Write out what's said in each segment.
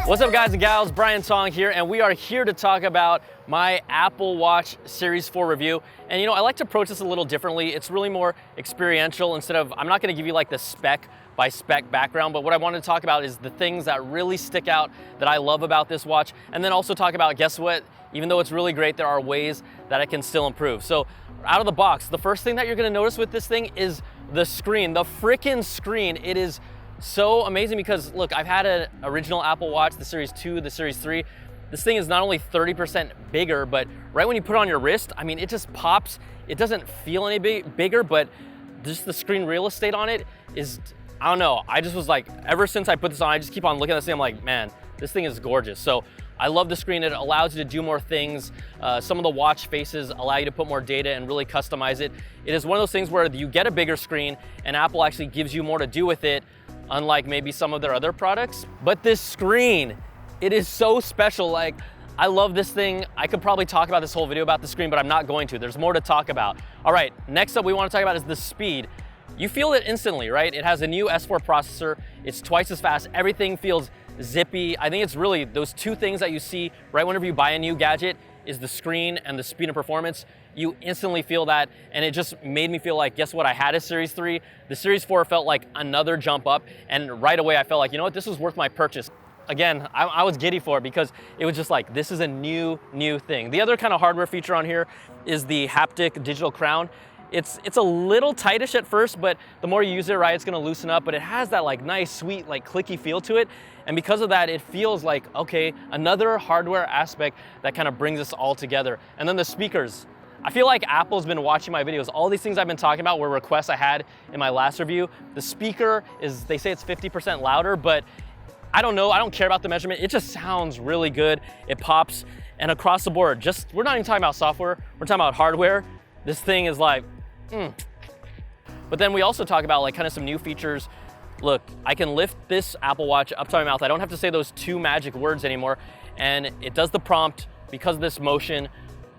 What's up guys and gals, Brian Tong here, and we are here to talk about my Apple Watch Series 4 review. And I like to approach this a little differently. It's really more experiential instead of, I'm not gonna give you like the spec by spec background, but what I wanted to talk about is the things that really stick out that I love about this watch. And then also talk about, guess what? Even though it's really great, there are ways that it can still improve. So out of the box, the first thing that you're gonna notice with this thing is the screen, the freaking screen. It is so amazing because look, I've had an original Apple Watch, the Series 2, the Series 3. This thing is not only 30% bigger, but right when you put it on your wrist, I mean, it just pops. It doesn't feel any bigger, but just the screen real estate on it is, I don't know. I just was like, ever since I put this on, I just keep on looking at this thing. I'm like, man, this thing is gorgeous. So I love the screen. It allows you to do more things. Some of the watch faces allow you to put more data and really customize it. It is one of those things where you get a bigger screen and Apple actually gives you more to do with it, unlike maybe some of their other products. But this screen, it is so special. Like, I love this thing. I could probably talk about this whole video about the screen, but I'm not going to. There's more to talk about. All right, next up we want to talk about is the speed. You feel it instantly, right? It has a new S4 processor. It's twice as fast. Everything feels zippy. I think it's really those two things that you see right whenever you buy a new gadget is the screen and the speed and performance. You instantly feel that, and it just made me feel like, guess what? I had a Series 3. The Series 4 felt like another jump up, and right away I felt like, you know what? This was worth my purchase. Again, I was giddy for it because it was just like, this is a new thing. The other kind of hardware feature on here is the haptic digital crown. It's a little tightish at first, but the more you use it, right, it's gonna loosen up, but it has that like nice, sweet, like clicky feel to it. And because of that, it feels like, okay, another hardware aspect that kind of brings us all together. And then the speakers. I feel like Apple's been watching my videos. All these things I've been talking about were requests I had in my last review. The speaker is, they say it's 50% louder, but I don't know, I don't care about the measurement. It just sounds really good. It pops, and across the board, we're not even talking about software, we're talking about hardware. This thing is like, But then we also talk about like kind of some new features. Look, I can lift this Apple Watch up to my mouth. I don't have to say those two magic words anymore. And it does the prompt because of this motion.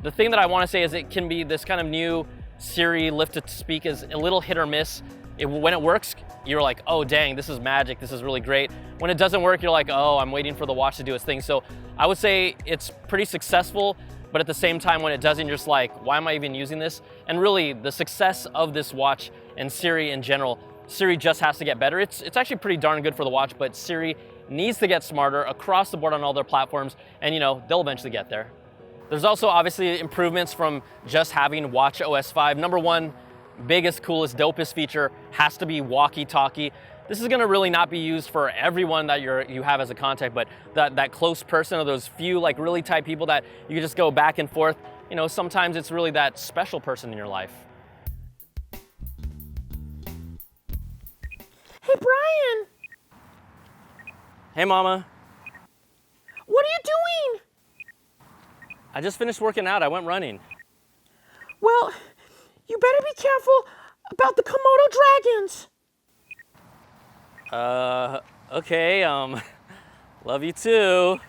The thing that I want to say is it can be this kind of new Siri lift to speak is a little hit or miss. When it works, you're like, oh dang, this is magic, this is really great. When it doesn't work, you're like, oh, I'm waiting for the watch to do its thing. So I would say it's pretty successful, but at the same time, when it doesn't, you're just like, why am I even using this? And really, the success of this watch and Siri in general, Siri just has to get better. It's actually pretty darn good for the watch, but Siri needs to get smarter across the board on all their platforms, and they'll eventually get there. There's also obviously improvements from just having Watch OS 5. Number one, biggest, coolest, dopest feature has to be walkie-talkie. This is gonna really not be used for everyone that you have as a contact, but that close person or those few like really tight people that you can just go back and forth. Sometimes it's really that special person in your life. Hey, Brian. Hey, Mama. What are you doing? I just finished working out. I went running. Well, you better be careful about the Komodo dragons. Okay, love you too.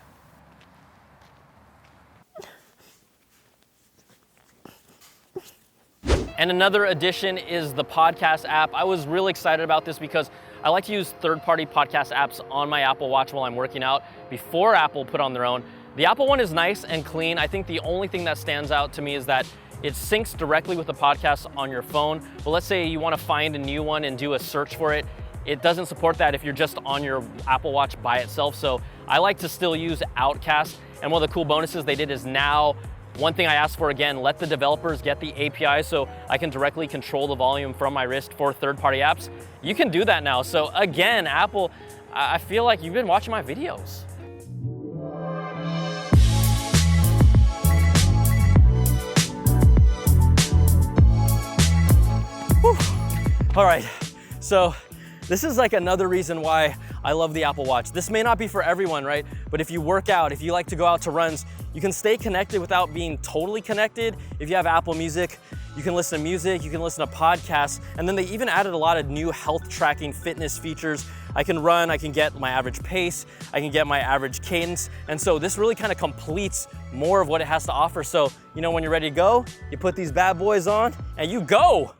And another addition is the podcast app. I was really excited about this because I like to use third-party podcast apps on my Apple Watch while I'm working out before Apple put on their own. The Apple one is nice and clean. I think the only thing that stands out to me is that it syncs directly with the podcast on your phone. But let's say you want to find a new one and do a search for it. It doesn't support that if you're just on your Apple Watch by itself. So I like to still use Outcast. And one of the cool bonuses they did is now, one thing I asked for again, let the developers get the API so I can directly control the volume from my wrist for third-party apps. You can do that now. So again, Apple, I feel like you've been watching my videos. Whew. All right, so this is like another reason why I love the Apple Watch. This may not be for everyone, right? But if you work out, if you like to go out to runs, you can stay connected without being totally connected. If you have Apple Music, you can listen to music, you can listen to podcasts, and then they even added a lot of new health tracking fitness features. I can run, I can get my average pace, I can get my average cadence, and so this really kind of completes more of what it has to offer. So, when you're ready to go, you put these bad boys on and you go.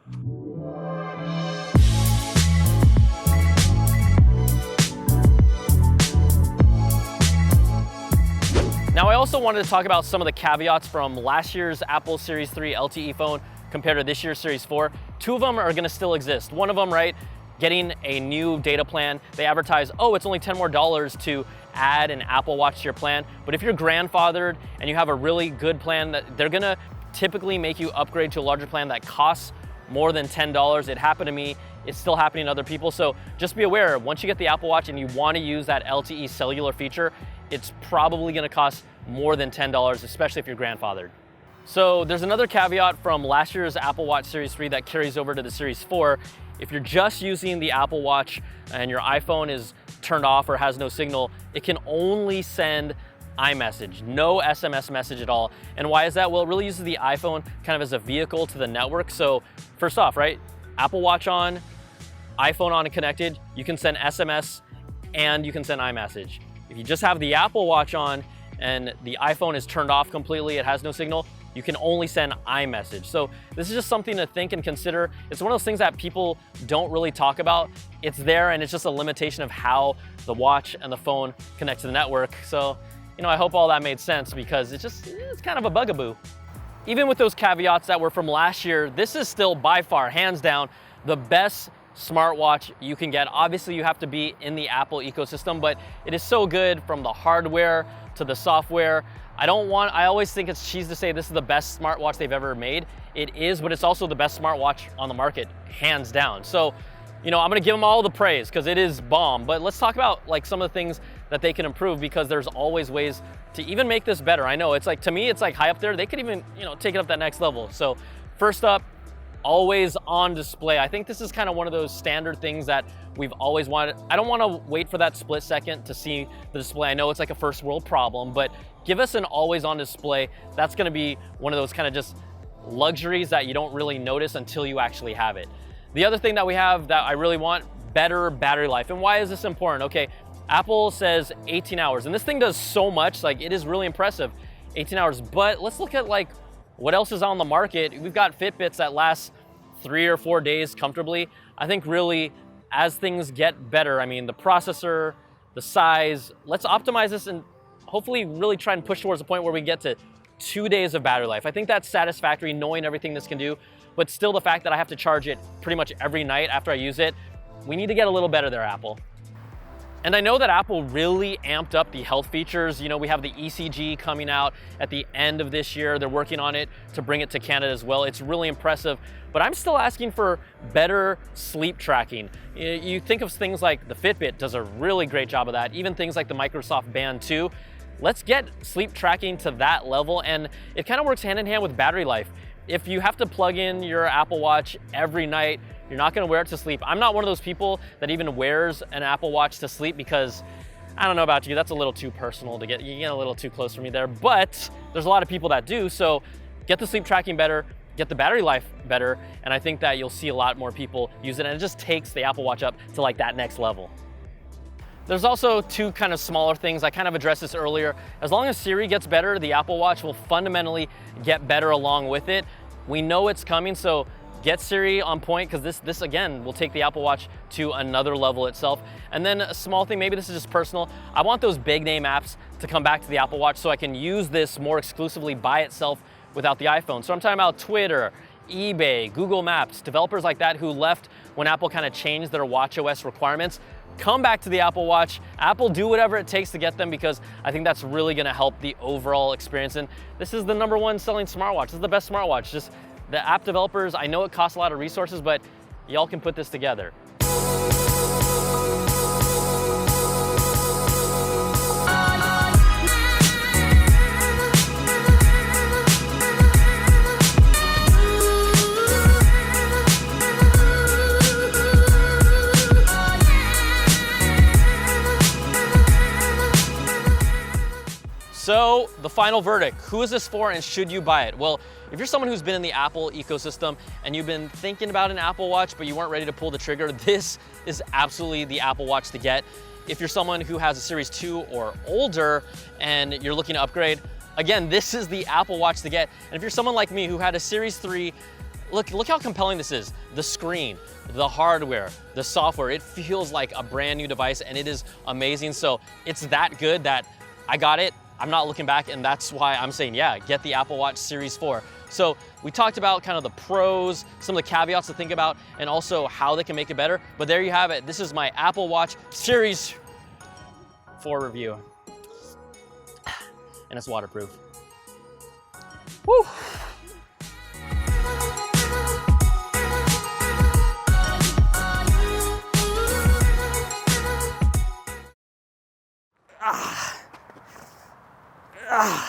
Now, I also wanted to talk about some of the caveats from last year's Apple Series 3 LTE phone compared to this year's Series 4. Two of them are gonna still exist. One of them, right, getting a new data plan. They advertise, oh, it's only $10 more to add an Apple Watch to your plan. But if you're grandfathered and you have a really good plan, that they're gonna typically make you upgrade to a larger plan that costs more than $10. It happened to me, it's still happening to other people. So just be aware, once you get the Apple Watch and you wanna use that LTE cellular feature, it's probably gonna cost more than $10, especially if you're grandfathered. So there's another caveat from last year's Apple Watch Series 3 that carries over to the Series 4. If you're just using the Apple Watch and your iPhone is turned off or has no signal, it can only send iMessage, no SMS message at all. And why is that? Well, it really uses the iPhone kind of as a vehicle to the network. So first off, right, Apple Watch on, iPhone on and connected, you can send SMS and you can send iMessage. If you just have the Apple Watch on and the iPhone is turned off completely, it has no signal, you can only send iMessage. So this is just something to think and consider. It's one of those things that people don't really talk about. It's there and it's just a limitation of how the watch and the phone connect to the network. So, you know, I hope all that made sense because it's kind of a bugaboo. Even with those caveats that were from last year, this is still by far, hands down, the best smartwatch you can get. Obviously you have to be in the Apple ecosystem, but it is so good from the hardware to the software. I always think it's cheese to say this is the best smartwatch they've ever made. It is, but it's also the best smartwatch on the market, hands down. So, you know, I'm gonna give them all the praise because it is bomb, but let's talk about like some of the things that they can improve because there's always ways to even make this better. I know it's like, to me, it's like high up there. They could even, you know, take it up that next level. So first up, always on display. I think this is kind of one of those standard things that we've always wanted. I don't want to wait for that split second to see the display. I know it's like a first world problem, but give us an always on display. That's going to be one of those kind of just luxuries that you don't really notice until you actually have it. The other thing that we have that I really want, better battery life. And why is this important? Okay, Apple says 18 hours, and this thing does so much, like it is really impressive, 18 hours. But let's look at like what else is on the market. We've got Fitbits that last 3 or 4 days comfortably. I think really as things get better, I mean, the processor, the size, let's optimize this and hopefully really try and push towards the point where we get to 2 days of battery life. I think that's satisfactory knowing everything this can do, but still the fact that I have to charge it pretty much every night after I use it, we need to get a little better there, Apple. And I know that Apple really amped up the health features. You know, we have the ECG coming out at the end of this year. They're working on it to bring it to Canada as well. It's really impressive, but I'm still asking for better sleep tracking. You think of things like the Fitbit does a really great job of that, even things like the Microsoft Band 2. Let's get sleep tracking to that level, and it kind of works hand in hand with battery life. If you have to plug in your Apple Watch every night, you're not gonna wear it to sleep. I'm not one of those people that even wears an Apple Watch to sleep because I don't know about you, that's a little too personal to you get a little too close for me there, but there's a lot of people that do. So get the sleep tracking better, get the battery life better, and I think that you'll see a lot more people use it, and it just takes the Apple Watch up to like that next level. There's also two kind of smaller things. I kind of addressed this earlier. As long as Siri gets better, the Apple Watch will fundamentally get better along with it. We know it's coming, so get Siri on point because this again will take the Apple Watch to another level itself. And then a small thing, maybe this is just personal, I want those big name apps to come back to the Apple Watch so I can use this more exclusively by itself without the iPhone. So I'm talking about Twitter, eBay, Google Maps, developers like that who left when Apple kind of changed their watchOS requirements. Come back to the Apple Watch. Apple, do whatever it takes to get them because I think that's really gonna help the overall experience. And this is the #1 selling smartwatch. This is the best smartwatch. Just the app developers, I know it costs a lot of resources, but y'all can put this together. So the final verdict, who is this for and should you buy it? Well, if you're someone who's been in the Apple ecosystem and you've been thinking about an Apple Watch, but you weren't ready to pull the trigger, this is absolutely the Apple Watch to get. If you're someone who has a Series 2 or older and you're looking to upgrade, again, this is the Apple Watch to get. And if you're someone like me who had a Series 3, look how compelling this is. The screen, the hardware, the software, it feels like a brand new device and it is amazing. So it's that good that I got it. I'm not looking back, and that's why I'm saying, yeah, get the Apple Watch Series 4. So we talked about kind of the pros, some of the caveats to think about, and also how they can make it better. But there you have it. This is my Apple Watch Series 4 review. And it's waterproof. Woo! Ah.